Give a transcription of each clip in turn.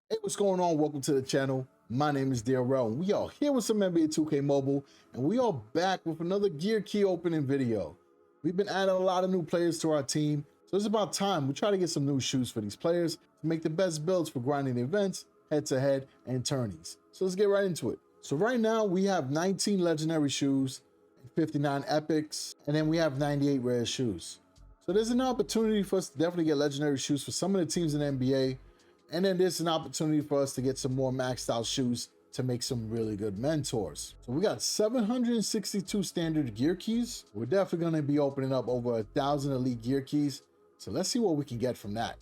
Hey, what's going on? Welcome to the channel. My name is Darrell, and we are here with some NBA 2K Mobile, and we are back with another gear key opening video. We've been adding a lot of new players to our team, so it's about time we try to get some new shoes for these players to make the best builds for grinding events, head-to-head, and tourneys. So let's get right into it. So right now we have 19 legendary shoes, 59 epics, and then we have 98 rare shoes. So there's an opportunity for us to definitely get legendary shoes for some of the teams in the NBA. And then there's an opportunity for us to get some more maxed out shoes to make some really good mentors. So we got 762 standard gear keys. We're definitely going to be opening up over 1,000 elite gear keys. So let's see what we can get from that.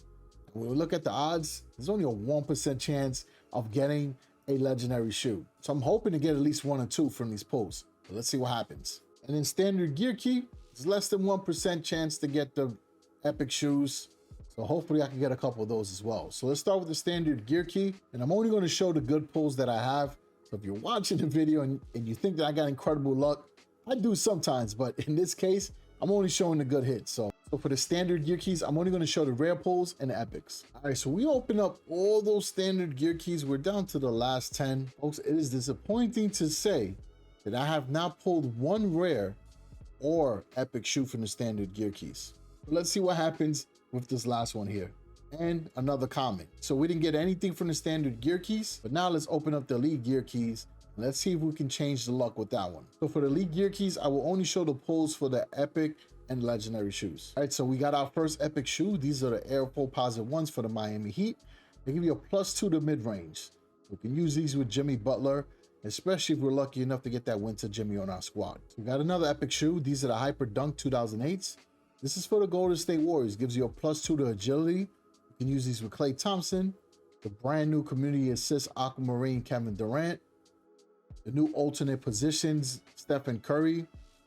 When we look at the odds, there's only a 1% chance of getting a legendary shoe. So I'm hoping to get at least 1 or 2 from these pulls. But let's see what happens. And in standard gear key, it's less than 1% chance to get the epic shoes. So hopefully I can get a couple of those as well. So let's start with the standard gear key. And I'm only going to show the good pulls that I have. So if you're watching the video and you think that I got incredible luck, I do sometimes. But in this case, I'm only showing the good hits. So for the standard gear keys, I'm only going to show the rare pulls and the epics. All right, so we open up all those standard gear keys. We're down to the last 10. Folks, it is disappointing to say that I have not pulled one rare or epic shoe from the standard gear keys. Let's see what happens with this last one here. And another comment. So we didn't get anything from the standard gear keys, but now let's open up the elite gear keys. Let's see if we can change the luck with that one. So for the elite gear keys, I will only show the pulls for the epic and legendary shoes. All right, so we got our first epic shoe. These are the Air Full Posit ones for the Miami Heat. They give you a +2 to mid-range. We can use these with Jimmy Butler, especially if we're lucky enough to get that winter Jimmy on our squad. So we got another epic shoe. These are the Hyper Dunk 2008s. This is for the Golden State Warriors. Gives you a +2 to agility. You can use these with Klay Thompson, the brand new community assist Aquamarine Kevin Durant, the new alternate positions Stephen Curry,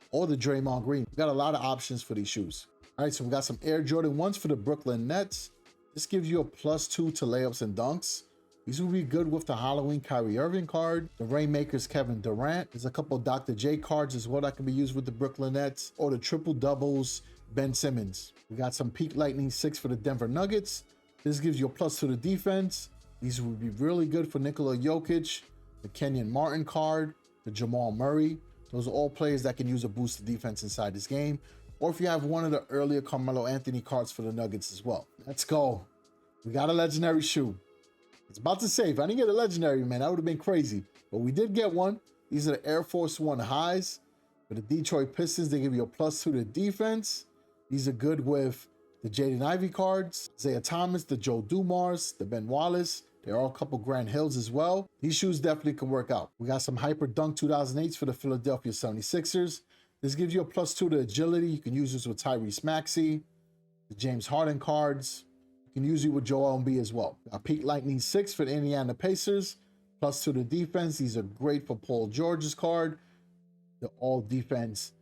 or the Draymond Green. We got a lot of options for these shoes. All right, so we got some Air Jordan 1s for the Brooklyn Nets. This gives you a +2 to layups and dunks. These will be good with the Halloween Kyrie Irving card, the Rainmakers Kevin Durant. There's a couple Dr. J cards as well that can be used with the Brooklyn Nets, or the triple doubles Ben Simmons. We got some Peak Lightning 6 for the Denver Nuggets. This gives you a +2 to defense. These would be really good for Nikola Jokic, the Kenyon Martin card, the Jamal Murray. Those are all players that can use a boost to defense inside this game. Or if you have one of the earlier Carmelo Anthony cards for the Nuggets as well. Let's go. We got a legendary shoe. It's about to say, if I didn't get a legendary, man, that would have been crazy. But we did get one. These are the Air Force One highs. For the Detroit Pistons, they give you a +2 to defense. These are good with the Jaden Ivey cards, Isaiah Thomas, the Joe Dumars, the Ben Wallace. There are a couple Grant Hills as well. These shoes definitely can work out. We got some Hyper Dunk 2008s for the Philadelphia 76ers. This gives you a +2 to agility. You can use this with Tyrese Maxey, the James Harden cards. You can use it with Joel Embiid as well. A Peak Lightning 6 for the Indiana Pacers, +2 to defense. These are great for Paul George's card, the all defense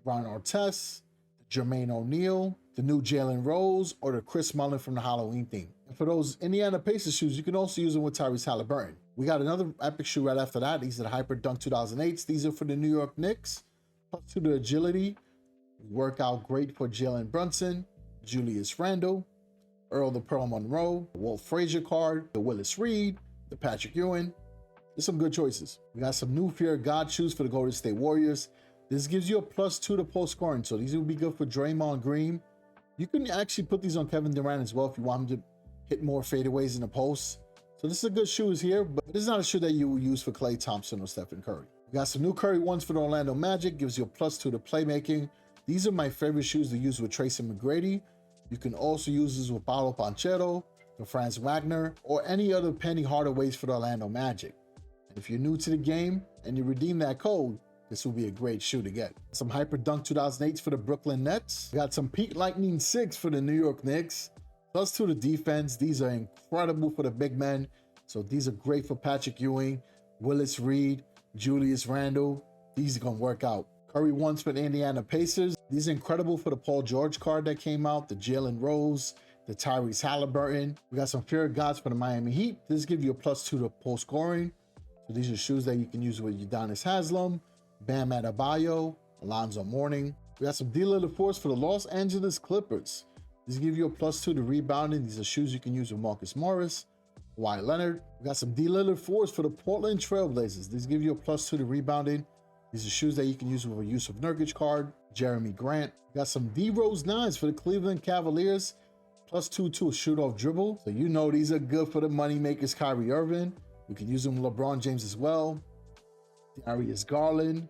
Ron Artest, Jermaine O'Neal, the new Jalen Rose, or the Chris Mullin from the Halloween theme. And for those Indiana Pacers shoes, you can also use them with Tyrese Halliburton. We got another epic shoe right after that. These are the Hyper Dunk 2008s. These are for the New York Knicks. +2 to agility. Work out great for Jalen Brunson, Julius Randle, Earl the Pearl Monroe, the Walt Frazier card, the Willis Reed, the Patrick Ewing. There's some good choices. We got some new Fear of God shoes for the Golden State Warriors. This gives you a +2 to post scoring. So these will be good for Draymond Green. You can actually put these on Kevin Durant as well if you want him to hit more fadeaways in the post. So this is a good shoes here, but this is not a shoe that you will use for Klay Thompson or Stephen Curry. We got some new Curry ones for the Orlando Magic. Gives you a +2 to playmaking. These are my favorite shoes to use with Tracy McGrady. You can also use this with Paolo Banchero, the Franz Wagner, or any other Penny Hardaways for the Orlando Magic. And if you're new to the game and you redeem that code, this will be a great shoe to get. Some Hyper Dunk 2008s for the Brooklyn Nets. We got some Peak Lightning 6 for the New York Knicks. +2 to defense. These are incredible for the big men. So these are great for Patrick Ewing, Willis Reed, Julius Randle. These are going to work out. Curry ones for the Indiana Pacers. These are incredible for the Paul George card that came out, the Jalen Rose, the Tyrese Halliburton. We got some Fear of Gods for the Miami Heat. This gives you a +2 to post scoring. So these are shoes that you can use with Udonis Haslem, Bam Adebayo, Alonzo Mourning. We got some D-Little Force for the Los Angeles Clippers. These give you a +2 to rebounding. These are shoes you can use with Marcus Morris, Kawhi Leonard. We got some D Lillard 4s for the Portland Trailblazers. These give you a +2 to rebounding. These are shoes that you can use with a Yusuf Nurkic card. Jeremy Grant. We got some D Rose 9s for the Cleveland Cavaliers. +2 to a shoot off dribble. So you know these are good for the money makers. Kyrie Irving. We can use them with LeBron James as well. Darius Garland.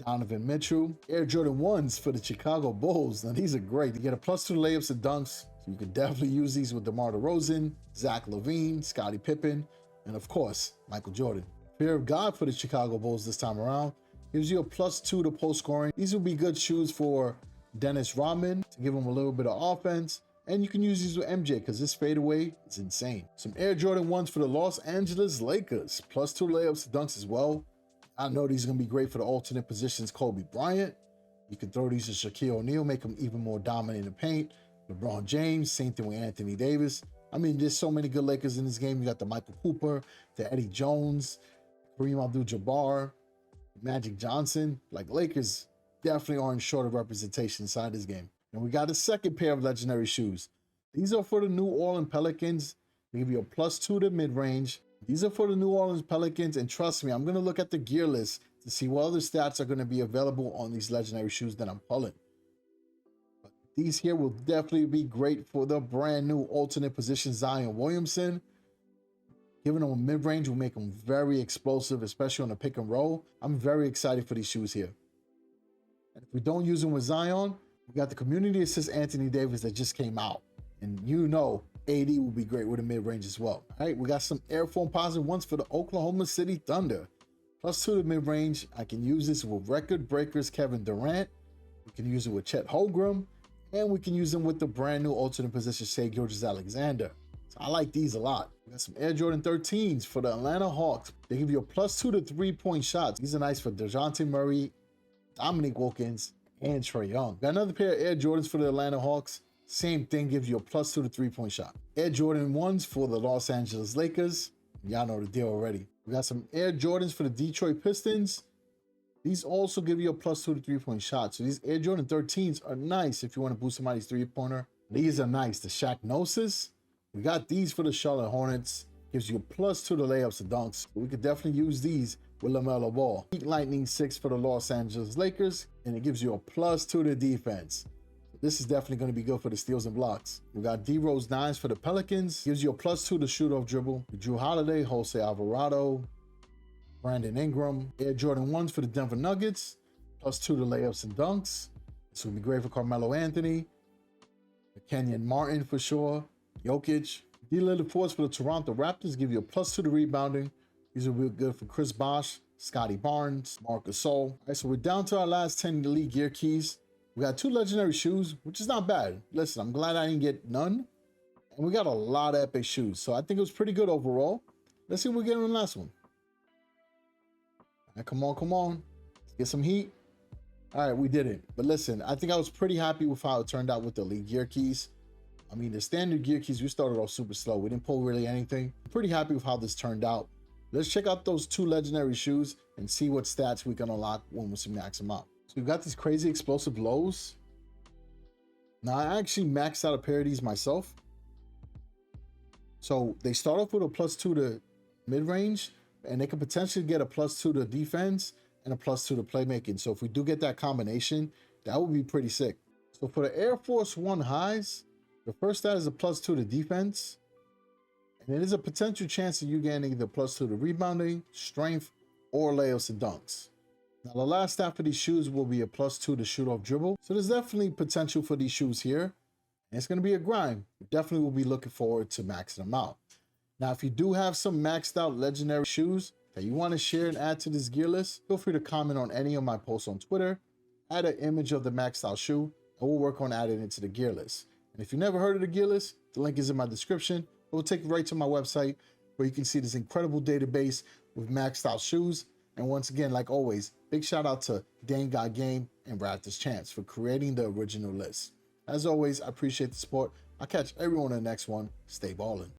Donovan Mitchell. Air Jordan 1s for the Chicago Bulls. Now these are great. You get a +2 layups and dunks. So you can definitely use these with DeMar DeRozan, Zach LaVine, Scottie Pippen, and of course, Michael Jordan. Fear of God for the Chicago Bulls this time around. Gives you a +2 to post scoring. These will be good shoes for Dennis Rodman to give him a little bit of offense. And you can use these with MJ because this fadeaway is insane. Some Air Jordan 1s for the Los Angeles Lakers. +2 layups and dunks as well. I know these are going to be great for the alternate positions. Kobe Bryant. You can throw these to Shaquille O'Neal, make him even more dominant in the paint. LeBron James, same thing with Anthony Davis. I mean, there's so many good Lakers in this game. You got the Michael Cooper, the Eddie Jones, Kareem Abdul-Jabbar, Magic Johnson. Like, Lakers definitely aren't short of representation inside this game. And we got a second pair of legendary shoes. These are for the New Orleans Pelicans. They give you a +2 to mid-range. These are for the New Orleans Pelicans, and trust me, I'm going to look at the gear list to see what other stats are going to be available on these legendary shoes that I'm pulling. But these here will definitely be great for the brand new alternate position Zion Williamson. Giving them a mid-range will make them very explosive, especially on the pick and roll. I'm very excited for these shoes here. And if we don't use them with Zion, we got the community assist Anthony Davis that just came out. And you know, AD will be great with a mid-range as well. All right, we got some Air Force Positive 1s for the Oklahoma City Thunder. +2 to mid-range. I can use this with record breakers Kevin Durant. We can use it with Chet Holmgren. And we can use them with the brand new alternate position Shai Gilgeous-Alexander. So I like these a lot. We got some Air Jordan 13s for the Atlanta Hawks. They give you a +2 to three-point shots. These are nice for DeJounte Murray, Dominique Wilkins, and Trae Young. Got another pair of Air Jordans for the Atlanta Hawks. Same thing, gives you a +2 to three-point shot. Air Jordan 1s for the Los Angeles Lakers. Y'all know the deal already. We got some Air Jordans for the Detroit Pistons. These also give you a +2 to three-point shot. So these Air Jordan 13s are nice if you want to boost somebody's three-pointer. These are nice. The Shaq Gnosis. We got these for the Charlotte Hornets. Gives you a +2 to layups and dunks. We could definitely use these with LaMelo Ball. Heat Lightning 6 for the Los Angeles Lakers. And it gives you a +2 to defense. This is definitely going to be good for the steals and blocks. We got D Rose 9s for the Pelicans. Gives you a +2 to shoot off dribble. Drew Holiday, Jose Alvarado, Brandon Ingram. Air Jordan 1s for the Denver Nuggets. +2 to layups and dunks. This will be great for Carmelo Anthony. Kenyon Martin for sure. Jokic. D Lillard 4s for the Toronto Raptors. Give you a +2 to rebounding. These will be good for Chris Bosh, Scotty Barnes, Marc Gasol. All right, so we're down to our last 10 elite gear keys. We got 2 legendary shoes, which is not bad. Listen, I'm glad I didn't get none. And we got a lot of epic shoes. So I think it was pretty good overall. Let's see what we get on the last one. All right, come on, come on. Let's get some heat. All right, we did it. But listen, I think I was pretty happy with how it turned out with the elite gear keys. I mean, the standard gear keys, we started off super slow. We didn't pull really anything. I'm pretty happy with how this turned out. Let's check out those 2 legendary shoes and see what stats we can unlock when we max them out. So we've got these crazy explosive lows. Now, I actually maxed out a pair of these myself. So they start off with a +2 to mid-range, and they can potentially get a +2 to defense and a +2 to playmaking. So if we do get that combination, that would be pretty sick. So for the Air Force 1 highs, the first stat is a +2 to defense. And it is a potential chance of you getting either +2 to rebounding, strength, or layups and dunks. Now, the last stat for these shoes will be a +2 to shoot off dribble. So there's definitely potential for these shoes here. And it's going to be a grind. We definitely will be looking forward to maxing them out. Now, if you do have some maxed out legendary shoes that you want to share and add to this gear list, feel free to comment on any of my posts on Twitter, add an image of the maxed out shoe, and we'll work on adding it to the gear list. And if you never heard of the gear list, the link is in my description. It will take you right to my website where you can see this incredible database with maxed out shoes. And once again, like always, big shout out to Dane Got Game and Raptors Chance for creating the original list. As always, I appreciate the support. I'll catch everyone in the next one. Stay ballin'.